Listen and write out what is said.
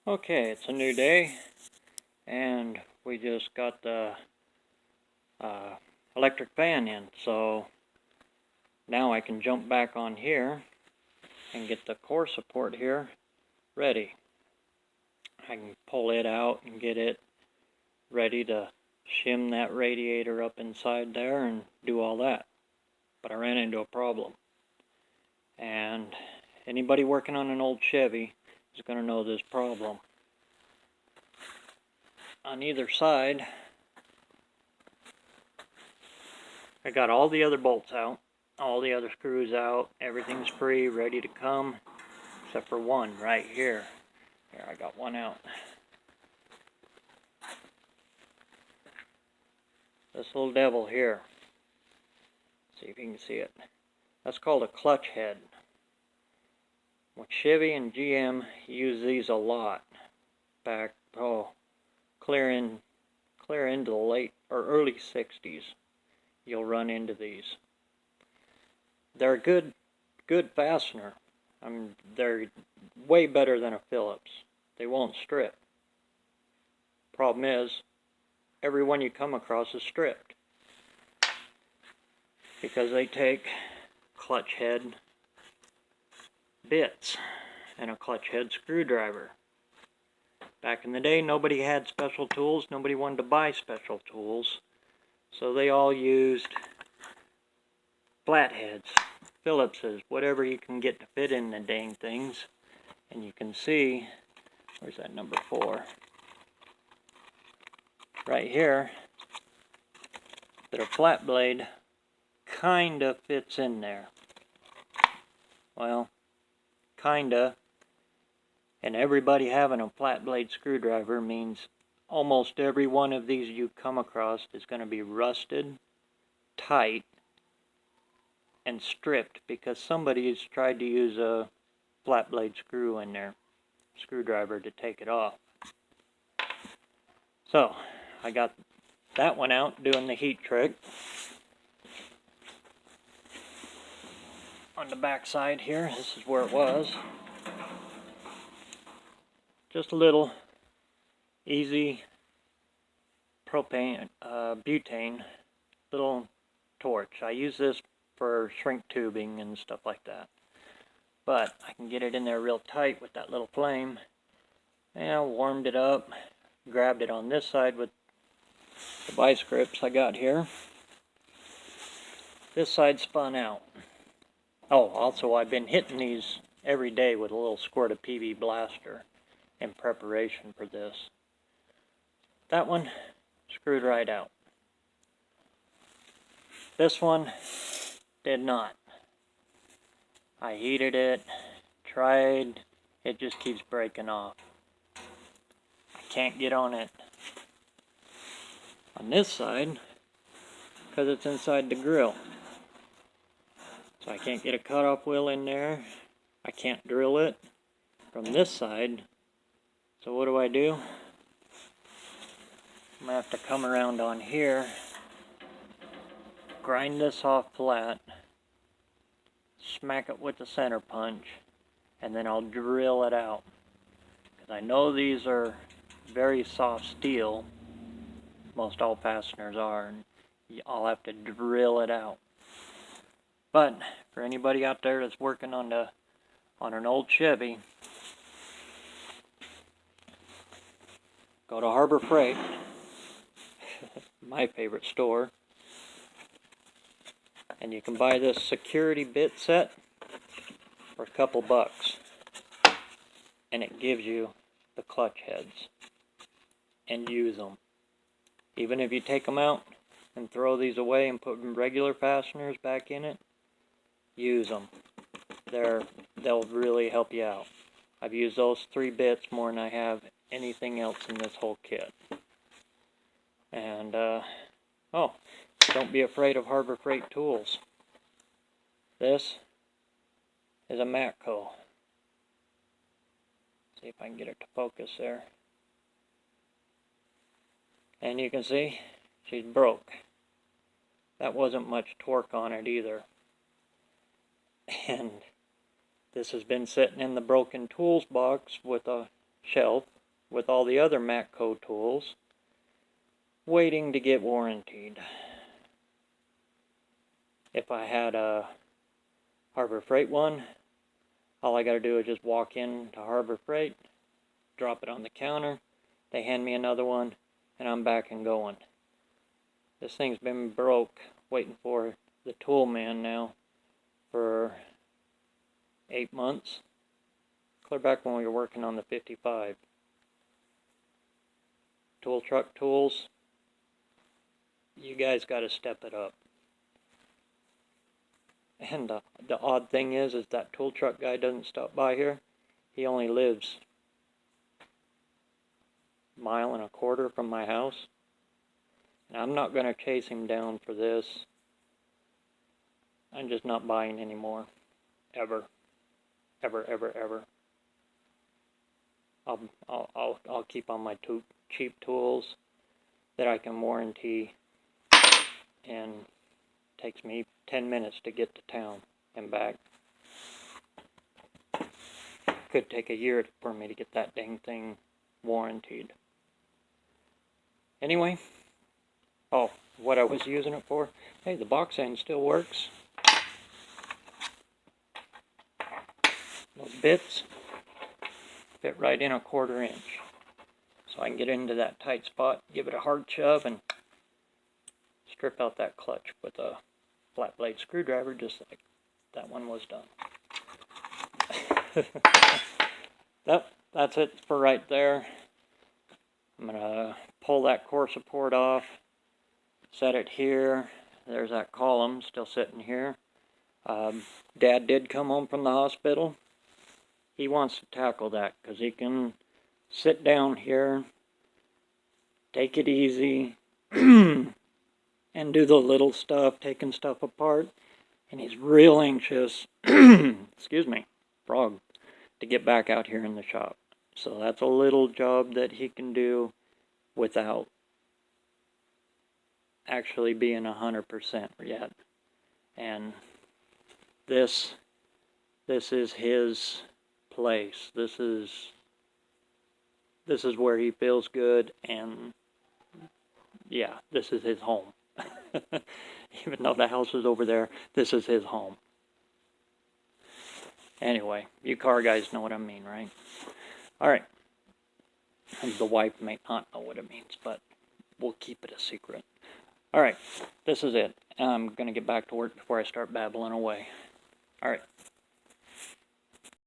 Okay, it's a new day, and we just got the electric fan in, so now I can jump back on here and get the core support here ready. I can pull it out and get it ready to shim that radiator up inside there and do all that. But I ran into a problem, and anybody working on an old Chevy is going to know this problem. On either side, I got all the other bolts out, all the other screws out, everything's free, ready to come, except for one right here. Here, I got one out. This little devil here. See if you can see it. That's called a clutch head. With Chevy and GM use these a lot. Back, clear into the late or early 60s. You'll run into these. They're a good fastener. They're way better than a Phillips. They won't strip. Problem is, every one you come across is stripped, because they take clutch head bits and a clutch head screwdriver. Back in the day, nobody had special tools. Nobody wanted to buy special tools, so they all used flatheads, Phillipses, whatever you can get to fit in the dang things. And you can see, where's that number 4? Right here, that a flat blade kinda fits in there. Well, kinda. And everybody having a flat blade screwdriver means almost every one of these you come across is going to be rusted, tight, and stripped because somebody's tried to use a flat blade screwdriver to take it off. So, I got that one out doing the heat trick. On the back side here, this is where it was. Just a little easy propane, butane, little torch. I use this for shrink tubing and stuff like that. But I can get it in there real tight with that little flame. And I warmed it up, grabbed it on this side with the vice grips I got here. This side spun out. Oh, also I've been hitting these every day with a little squirt of PB blaster in preparation for this. That one screwed right out. This one did not. I heated it, tried, it just keeps breaking off. I can't get on it on this side because it's inside the grill. So I can't get a cutoff wheel in there. I can't drill it from this side. So what do? I'm going to have to come around on here, grind this off flat, smack it with the center punch, and then I'll drill it out. Because I know these are very soft steel. Most all fasteners are, and I'll have to drill it out. But for anybody out there that's working on an old Chevy, go to Harbor Freight, my favorite store, and you can buy this security bit set for a couple bucks, and it gives you the clutch heads, and use them. Even if you take them out and throw these away and put regular fasteners back in it, use them. They'll really help you out. I've used those 3 bits more than I have anything else in this whole kit. And, don't be afraid of Harbor Freight tools. This is a Matco. See if I can get it to focus there. And you can see, she's broke. That wasn't much torque on it either. And this has been sitting in the broken tools box with a shelf with all the other Matco tools, waiting to get warrantied. If I had a Harbor Freight one, all I gotta do is just walk in to Harbor Freight, drop it on the counter, they hand me another one, and I'm back and going. This thing's been broke, waiting for the tool man now for 8 months. Clear back when we were working on the 55. Tool truck tools, you guys gotta step it up. And the odd thing is that tool truck guy doesn't stop by here. He only lives a mile and a quarter from my house. And I'm not going to chase him down for this. I'm just not buying anymore. Ever. Ever, ever, ever. I'll keep on my cheap tools that I can warranty, and takes me 10 minutes to get to town and back. Could take a year for me to get that dang thing warranted. Anyway, oh, what I was using it for? Hey, the box end still works. Those bits fit right in a 1/4 inch. So I can get into that tight spot, give it a hard shove, and strip out that clutch with a flat blade screwdriver, just like that one was done. That's it for right there. I'm gonna pull that core support off, set it here. There's that column still sitting here. Dad did come home from the hospital. He wants to tackle that because he can sit down here, take it easy, and do the little stuff, taking stuff apart, and he's real anxious, excuse me, frog, to get back out here in the shop. So that's a little job that he can do without actually being 100% yet. And this is his place. This is where he feels good, and yeah, this is his home. Even though the house is over there, this is his home. Anyway, you car guys know what I mean, right? Alright. The wife may not know what it means, but we'll keep it a secret. Alright, this is it. I'm going to get back to work before I start babbling away. Alright.